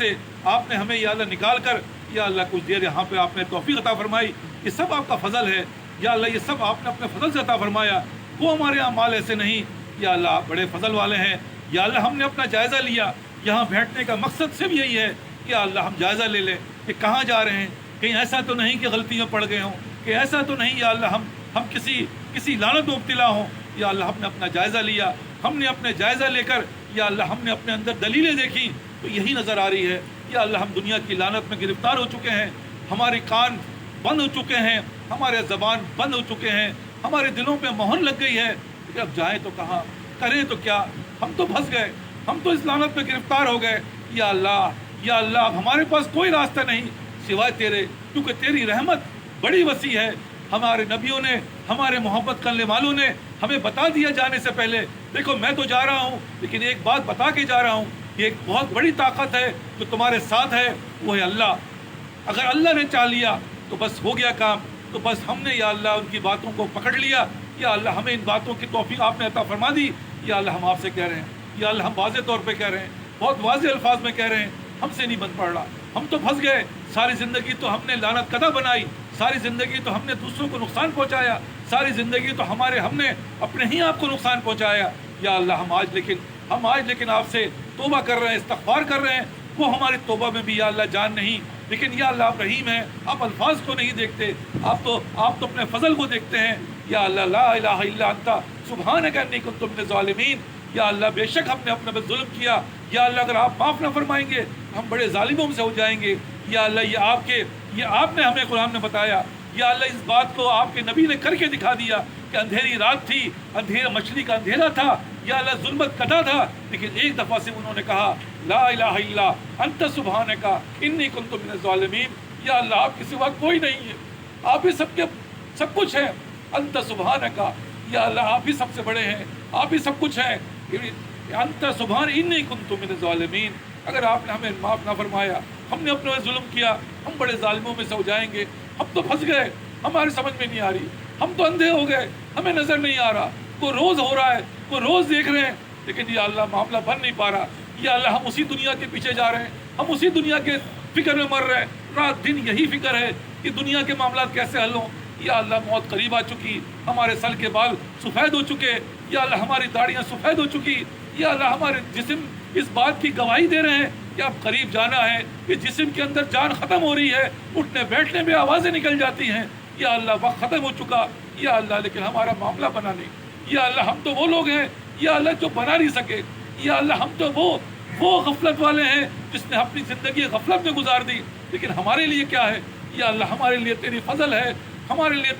سے آپ نے ہمیں یا اللہ نکال کر یا اللہ کچھ دیر یہاں پہ آپ نے توفیق عطا فرمائی. یہ سب آپ کا فضل ہے یا اللہ, یہ سب آپ نے اپنے فضل سے عطا فرمایا. وہ ہمارے اعمال ایسے نہیں یا اللہ, آپ بڑے فضل والے ہیں یا اللہ. ہم نے اپنا جائزہ لیا, یہاں بیٹھنے کا مقصد صرف یہی ہے کہ اللہ ہم جائزہ لے لیں کہ کہاں جا رہے ہیں, کہیں ایسا تو نہیں کہ غلطیوں پڑ گئے ہوں, کہ ایسا تو نہیں یا اللہ ہم کسی لعنت میں مبتلا ہوں. یا اللہ ہم نے اپنا جائزہ لیا, ہم نے اپنے جائزہ لے کر یا اللہ ہم نے اپنے اندر دلیلیں دیکھی تو یہی نظر آ رہی ہے یا اللہ ہم دنیا کی لعنت میں گرفتار ہو چکے ہیں. ہمارے کان بند ہو چکے ہیں, ہمارے زبان بند ہو چکے ہیں, ہمارے دلوں پہ مہر لگ گئی ہے کہ اب جائیں تو کہاں, کریں تو کیا. ہم تو پھنس گئے, ہم تو اس لعنت میں گرفتار ہو گئے. یا اللہ اب ہمارے پاس کوئی راستہ نہیں سوائے تیرے, کیونکہ تیری رحمت بڑی وسیع ہے. ہمارے نبیوں نے, ہمارے محبت کرنے والوں نے ہمیں بتا دیا جانے سے پہلے, دیکھو میں تو جا رہا ہوں لیکن ایک بات بتا کے جا رہا ہوں, یہ ایک بہت بڑی طاقت ہے جو تمہارے ساتھ ہے, وہ ہے اللہ. اگر اللہ نے چاہ لیا تو بس ہو گیا کام. تو بس ہم نے یا اللہ ان کی باتوں کو پکڑ لیا. یا اللہ ہمیں ان باتوں کی توفیق آپ نے عطا فرما دی. یا اللہ ہم آپ سے کہہ رہے ہیں, یا اللہ ہم واضح طور پہ کہہ رہے ہیں, بہت واضح الفاظ میں کہہ رہے ہیں, ہم سے نہیں بن پڑ رہا. ہم تو پھنس گئے. ساری زندگی تو ہم نے لعنت قدح بنائی, ساری زندگی تو ہم نے دوسروں کو نقصان پہنچایا, ساری زندگی تو ہم نے اپنے ہی آپ کو نقصان پہنچایا. یا اللہ ہم آج لیکن آپ سے توبہ کر رہے ہیں, استغفار کر رہے ہیں. وہ ہماری توبہ میں بھی یا اللہ جان نہیں, لیکن یا اللہ آپ رحیم ہیں, آپ الفاظ کو نہیں دیکھتے, آپ تو اپنے فضل کو دیکھتے ہیں. یا اللہ لا الہ الا انت سبحانک انی کنت من الظالمین. یا اللہ بے شک ہم نے اپنے پر ظلم کیا. یا اللہ اگر آپ معاف نہ فرمائیں گے ہم بڑے ظالموں سے ہو جائیں گے. یا اللہ یہ آپ نے ہمیں قرآن میں بتایا. یا اللہ اس بات کو آپ کے نبی نے کر کے دکھا دیا کہ اندھیری رات تھی, اندھیرا مچھلی کا اندھیرا تھا, یا اللہ ظلمت قطع تھا, لیکن ایک دفعہ سے انہوں نے کہا لا الہ الا انت سبحانک انی کنت من الظالمین. یا اللہ آپ کے سوا کوئی نہیں ہے, آپ ہی سب کچھ ہے. انت سبحانک, یا اللہ آپ ہی سب سے بڑے ہیں, آپ ہی سب کچھ ہیں. انت سبحان انی کنت من الظالمین. اگر آپ نے ہمیں معاف نہ فرمایا, ہم نے اپنے ظلم کیا, ہم بڑے ظالموں میں سے ہو جائیں گے. ہم تو پھنس گئے, ہماری سمجھ میں نہیں آ رہی, ہم تو اندھے ہو گئے, ہمیں نظر نہیں آ رہا. وہ روز ہو رہا ہے, وہ روز دیکھ رہے ہیں, لیکن یا اللہ معاملہ بن نہیں پا رہا. یا اللہ ہم اسی دنیا کے پیچھے جا رہے ہیں, ہم اسی دنیا کے فکر میں مر رہے ہیں. رات دن یہی فکر ہے کہ دنیا کے معاملات کیسے حل ہوں. یا اللہ موت قریب آ چکی, ہمارے سر کے بال سفید ہو چکے. یا اللہ ہماری داڑیاں سفید ہو چکی. یا اللہ ہمارے جسم اس بات کی گواہی دے رہے ہیں کہ اب قریب جانا ہے, کہ جسم کے اندر جان ختم ہو رہی ہے, اٹھنے بیٹھنے میں آوازیں نکل جاتی ہیں. یا اللہ وقت ختم ہو چکا. یا اللہ لیکن ہمارا معاملہ بنا نہیں. یا اللہ ہم تو وہ لوگ ہیں یا اللہ جو بنا نہیں سکے. یا اللہ ہم تو وہ غفلت والے ہیں جس نے اپنی زندگی غفلت میں گزار دی. لیکن ہمارے لیے کیا ہے یا اللہ, ہمارے لیے تیری فضل ہے, ہمارے لیے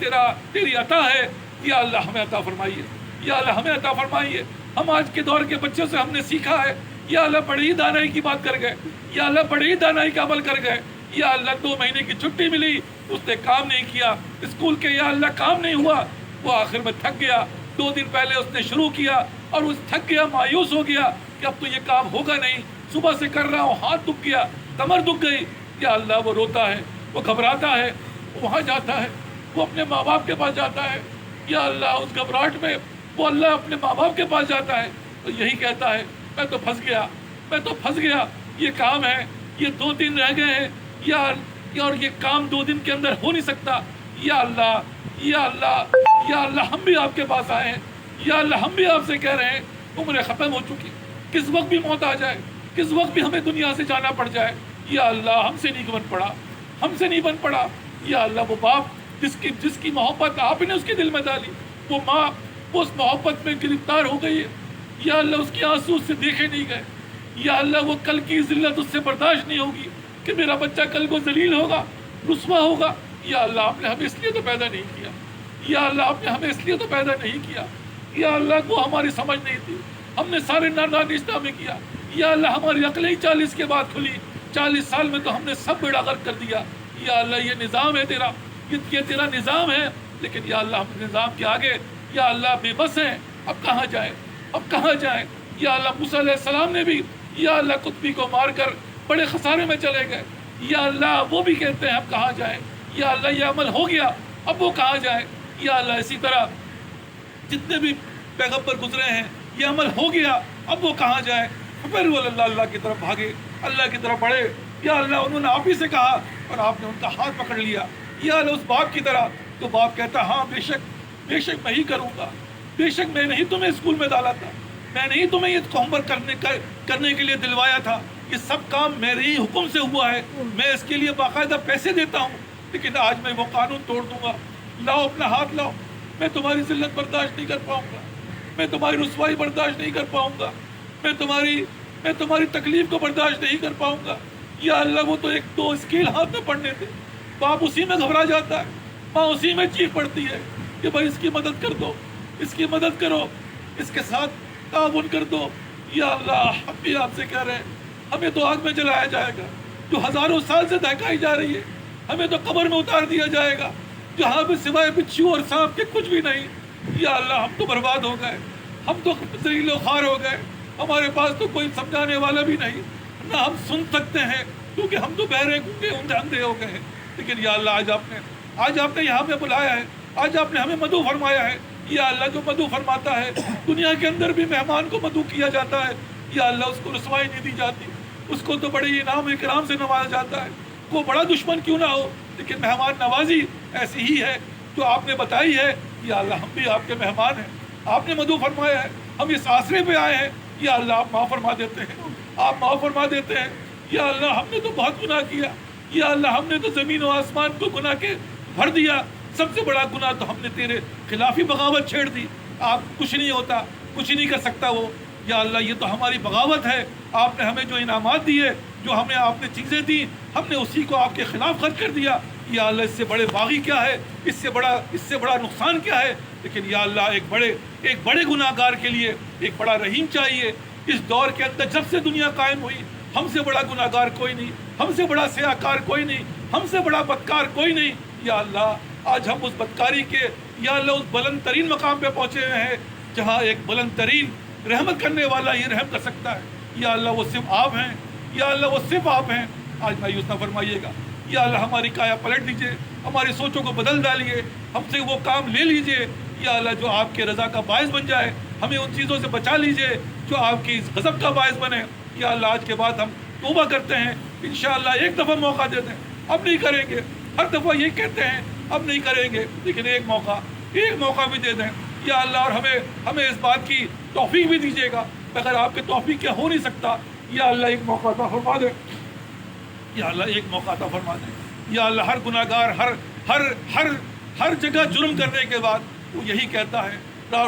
تیری عطا ہے. یا اللہ ہمیں عطا فرمائیے, یا اللہ ہمیں عطا فرمائیے. ہم آج کے دور کے بچوں سے ہم نے سیکھا ہے یا اللہ بڑی ہی دانائی کی بات کر گئے, یا اللہ بڑی ہی دانائی کا عمل کر گئے. یا اللہ 2 مہینے کی چھٹی ملی, اس نے کام نہیں کیا اسکول کے, یا اللہ کام نہیں ہوا, وہ آخر میں تھک گیا. 2 دن پہلے اس نے شروع کیا اور اس تھک گیا, مایوس ہو گیا کہ اب تو یہ کام ہوگا نہیں, صبح سے کر رہا ہوں, ہاتھ دکھ گیا, کمر دکھ گئی. یا اللہ وہ روتا ہے, وہ گھبراتا ہے, وہ وہاں جاتا ہے, وہ اپنے ماں باپ کے پاس جاتا ہے. یا اللہ اس گھبراہٹ میں وہ اللہ اپنے ماں باپ کے پاس جاتا ہے تو یہی کہتا ہے میں تو پھنس گیا, یہ کام ہے, یہ 2 دن رہ گئے ہیں, اور یہ کام 2 دن کے اندر ہو نہیں سکتا. یا اللہ ہم بھی آپ کے پاس آئے ہیں. یا اللہ ہم بھی آپ سے کہہ رہے ہیں عمریں ختم ہو چکی, کس وقت بھی موت آ جائے, کس وقت بھی ہمیں دنیا سے جانا پڑ جائے. یا اللہ ہم سے نہیں بن پڑا. یا اللہ وہ باپ جس کی محبت آپ نے اس کے دل میں ڈالی, وہ ماں وہ اس محبت میں گرفتار ہو گئی ہے. یا اللہ اس کی آنسو اس سے دیکھے نہیں گئے. یا اللہ وہ کل کی ذلت اس سے برداشت نہیں ہوگی کہ میرا بچہ کل کو ذلیل ہوگا, رسوا ہوگا. یا اللہ آپ نے ہمیں اس لیے تو پیدا نہیں کیا. یا اللہ آپ نے ہمیں اس لیے تو پیدا نہیں کیا. یا اللہ کو ہماری سمجھ نہیں تھی, ہم نے سارے نادانستہ میں کیا. یا اللہ ہماری عقلیں ہی 40 کے بعد کھلی, 40 سال میں تو ہم نے سب بیڑا غرق کر دیا. یا اللہ یہ نظام ہے تیرا, یہ تیرا نظام ہے, لیکن یا اللہ ہم نظام کے آگے یا اللہ بے بس ہیں. اب کہاں جائیں. یا اللہ موسیٰ علیہ السلام نے بھی یا اللہ قطبی کو مار کر بڑے خسارے میں چلے گئے. یا اللہ وہ بھی کہتے ہیں اب کہاں جائیں. یا اللہ یہ عمل ہو گیا, اب وہ کہاں جائیں. یا اللہ اسی طرح جتنے بھی پیغمبر گزرے ہیں یہ عمل ہو گیا, اب وہ کہاں جائیں. پھر وہ اللہ کی طرف بھاگے. اللہ کی طرف بڑھے. یا اللہ انہوں نے آپ ہی سے کہا اور آپ نے ان کا ہاتھ پکڑ لیا. یا اللہ اس باپ کی طرح تو باپ کہتا ہاں بے شک میں ہی کروں گا, بے شک میں نہیں تمہیں اسکول میں ڈالا تھا, میں نہیں تمہیں یہ ہوم ورک کرنے کے لیے دلوایا تھا, یہ سب کام میرے ہی حکم سے ہوا ہے, میں اس کے لیے باقاعدہ پیسے دیتا ہوں, لیکن آج میں وہ قانون توڑ دوں گا. لاؤ اپنا ہاتھ لاؤ, میں تمہاری ذلت برداشت نہیں کر پاؤں گا, میں تمہاری رسوائی برداشت نہیں کر پاؤں گا, میں تمہاری تکلیف کو برداشت نہیں کر پاؤں گا. یا اللہ وہ تو ایک دو اسکیل ہاتھ میں پڑنے تھے, باپ اسی میں گھبرا جاتا ہے, ماں اسی میں چیخ پڑتی ہے کہ بھائی اس کی مدد کر دو, اس کی مدد کرو, اس کے ساتھ تعاون کر دو. یا اللہ ہم بھی آپ سے کہہ رہے ہیں ہمیں تو آگ میں جلایا جائے گا جو ہزاروں سال سے دہکائی جا رہی ہے, ہمیں تو قبر میں اتار دیا جائے گا جہاں پہ سوائے بچھو اور سانپ کے کچھ بھی نہیں. یا اللہ ہم تو برباد ہو گئے, ہم تو ذلیل و خوار ہو گئے, ہمارے پاس تو کوئی سمجھانے والا بھی نہیں, نہ ہم سن سکتے ہیں کیونکہ ہم تو بہرے گونگے اندھے ہو گئے ہیں. لیکن یا اللہ آج آپ نے یہاں پہ بلایا ہے, آج آپ نے ہمیں مدعو فرمایا ہے. یا اللہ جو مدعو فرماتا ہے دنیا کے اندر بھی مہمان کو مدعو کیا جاتا ہے, یا اللہ اس کو رسوائی نہیں دی جاتی, اس کو تو بڑے انعام اکرام سے نوازا جاتا ہے. وہ بڑا دشمن کیوں نہ ہو لیکن مہمان نوازی ایسی ہی ہے جو آپ نے بتائی ہے. یا اللہ ہم بھی آپ کے مہمان ہیں, آپ نے مدعو فرمایا ہے, ہم اس آسرے پہ آئے ہیں. یا اللہ آپ معاف فرما دیتے ہیں, آپ معاف فرما دیتے ہیں. یا اللہ ہم نے تو بہت گناہ کیا, یا اللہ ہم نے تو زمین و آسمان کو گناہ کے بھر دیا. سب سے بڑا گناہ تو ہم نے تیرے خلافی بغاوت چھیڑ دی. آپ کچھ نہیں ہوتا, کچھ نہیں کر سکتا وہ. یا اللہ یہ تو ہماری بغاوت ہے, آپ نے ہمیں جو انعامات دیے, جو ہمیں آپ نے چیزیں دی, ہم نے اسی کو آپ کے خلاف خرچ کر دیا. یا اللہ اس سے بڑے باغی کیا ہے, اس سے بڑا نقصان کیا ہے. لیکن یا اللہ ایک بڑے گناہ گار کے لیے ایک بڑا رحیم چاہیے. اس دور کے اندر جب سے دنیا قائم ہوئی ہم سے بڑا گناہ گار کوئی نہیں, ہم سے بڑا سیاہ کار کوئی نہیں, ہم سے بڑا بدکار کوئی نہیں. یا اللہ آج ہم اس بدکاری کے یا اللہ اس بلند ترین مقام پہ پہنچے ہوئے ہیں جہاں ایک بلند ترین رحمت کرنے والا ہی رحم کر سکتا ہے. یا اللہ وہ صرف آپ ہیں, یا اللہ وہ صرف آپ ہیں. آج مایوس نہ فرمائیے گا. یا اللہ ہماری کایا پلٹ دیجیے, ہماری سوچوں کو بدل ڈالیے, ہم سے وہ کام لے لیجیے یا اللہ جو آپ کے رضا کا باعث بن جائے. ہمیں ان چیزوں سے بچا لیجیے جو آپ کی غضب کا باعث بنے. یا اللہ آج کے بعد ہم توبہ کرتے ہیں, انشاءاللہ ایک دفعہ موقع دے دیں, اب نہیں کریں گے. ہر دفعہ یہ کہتے ہیں اب نہیں کریں گے, لیکن ایک موقع بھی دے دیں. یا اللہ اور ہمیں اس بات کی توفیق بھی دیجیے گا, اگر آپ کے توفیق کیا ہو نہیں سکتا. یا اللہ ایک موقع عطا فرما دیں, یا اللہ ایک موقع عطا فرما دیں. یا اللہ ہر گناہ گار ہر جگہ جرم کرنے کے بعد وہ یہی کہتا ہے,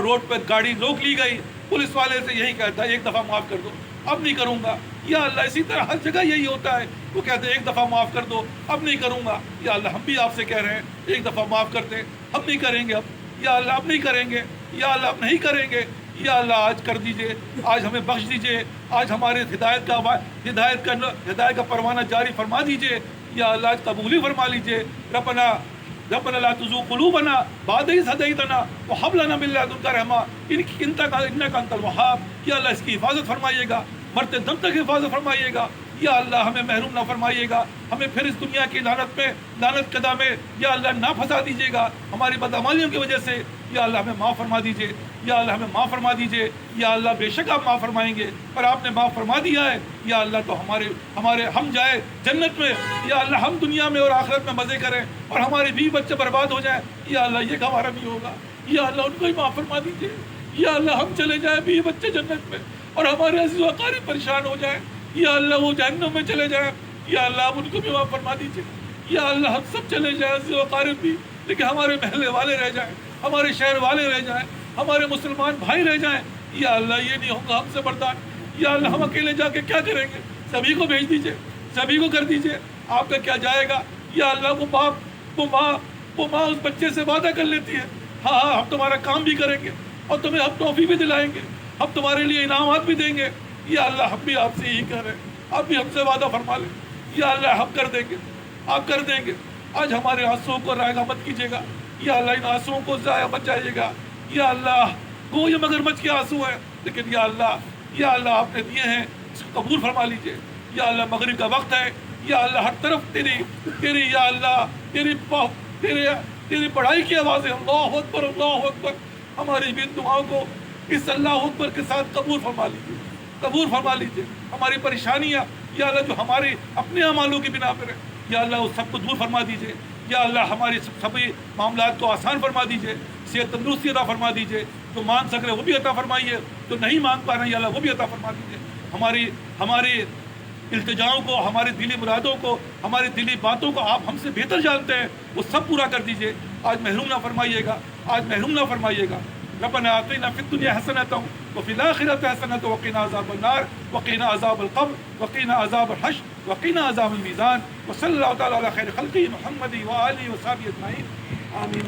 روڈ پہ گاڑی روک لی گئی, پولیس والے سے یہی کہتا ہے ایک دفعہ معاف کر دو, اب نہیں کروں گا. یا اللہ اسی طرح ہر جگہ یہی ہوتا ہے, وہ کہتے ہیں ایک دفعہ معاف کر دو, اب نہیں کروں گا. یا اللہ ہم بھی آپ سے کہہ رہے ہیں ایک دفعہ معاف کر دیں, ہم نہیں کریں گے اب. یا اللہ اب نہیں کریں گے, یا اللہ اب نہیں کریں گے. یا اللہ آج کر دیجئے, آج ہمیں بخش دیجئے, آج ہمارے ہدایت کا پروانہ جاری فرما دیجئے. یا اللہ آج قبولی فرما لیجئے. ربنا لا تزغ قلوبنا بعد إذ هديتنا وهب لنا من لدنك رحمة إنك أنت الوهاب. یا اللہ اس کی حفاظت فرمائیے گا, مرتے دم تک حفاظت فرمائیے گا. یا اللہ ہمیں محروم نہ فرمائیے گا, ہمیں پھر اس دنیا کی لعنت قدا میں یا اللہ نہ پھنسا دیجیے گا ہماری بدعمالیوں کی وجہ سے. یا اللہ ہمیں معاف فرما دیجیے, یا اللہ ہمیں معاف فرما دیجیے. یا اللہ بے شک آپ معاف فرمائیں گے, اور آپ نے معاف فرما دیا ہے. یا اللہ تو ہمارے ہم جائے جنت میں, یا اللہ ہم دنیا میں اور آخرت میں مزے کریں, اور ہمارے بیوی بچے برباد ہو جائیں. یا اللہ یہ ہمارا بھی ہوگا. یا اللہ ان کو ہی معاف فرما دیجیے. یا اللہ ہم چلے جائیں بیوی بچے جنت میں, اور ہمارے عزیز و اقارب پریشان ہو جائیں. یا اللہ وہ جہنم میں چلے جائیں. یا اللہ آپ ان کو بھی معاف فرما دیجیے. یا اللہ ہم سب چلے جائیں عزیز و اقارب بھی, لیکن ہمارے محلے والے رہ جائیں, ہمارے شہر والے رہ جائیں, ہمارے مسلمان بھائی رہ جائیں. یا اللہ یہ نہیں ہوگا ہم سے برداشت. یا اللہ ہم اکیلے جا کے کیا کریں گے, سبھی کو بھیج دیجیے, سبھی کو کر دیجیے, آپ کا کیا جائے گا. یا اللہ وہ باپ وہ ماں اس بچے سے وعدہ کر لیتی ہے, ہاں ہم تمہارا کام بھی کریں گے, اور تمہیں ہم ٹافی بھی دلائیں گے, ہم تمہارے لیے انعامات بھی دیں گے. یا اللہ ہم بھی آپ سے یہی کہہ رہے ہیں, آپ بھی ہم سے وعدہ فرما لیں. یا اللہ ہم کر دیں گے, آپ کر دیں گے. آج ہمارے آنسوؤں کو رائگاں مت کیجیے گا. یا اللہ ان آنسوؤں کو ضائع مت جائیے گا. یا اللہ گویا مگرمچھ کے آنسو ہیں, لیکن یا اللہ آپ نے دیے ہیں, اس کو قبول فرما لیجیے. یا اللہ مغرب کا وقت ہے, یا اللہ ہر طرف تیری یا اللہ تیری پڑھائی کی آوازیں, اللہ اکبر اللہ اکبر. ہماری بھی دعاؤں کو اس اللہ اکبر کے ساتھ قبول فرما لیجیے, قبول فرما لیجیے. ہماری پریشانیاں یا اللہ جو ہمارے اپنے اعمالوں کی بنا پر ہے یا اللہ اس سب کو دور فرما دیجیے. یا اللہ ہمارے سبھی معاملات کو آسان فرما دیجیے, صحت تندرستی عطا فرما دیجیے, جو مانگ سک رہے وہ بھی عطا فرمائیے, جو نہیں مانگ پا رہے ہیں یا اللہ وہ بھی عطا فرما دیجیے. ہماری التجاؤں کو, ہماری دلی مرادوں کو, ہماری دلی باتوں کو آپ ہم سے بہتر جانتے ہیں, وہ سب پورا کر دیجیے. آج محروم نہ فرمائیے گا, آج محروم نہ فرمائیے گا. ربنا آتنا فی الدنیا حسنۃ وفی الآخرۃ حسنۃ وقنا عذاب النار وقنا عذاب القبر وقنا عذاب الحشر وقنا عذاب المیزان. وصلی اللہ تعالی علی خیر خلقہ محمد وآلہ وصحبہ اجمعین. آمین.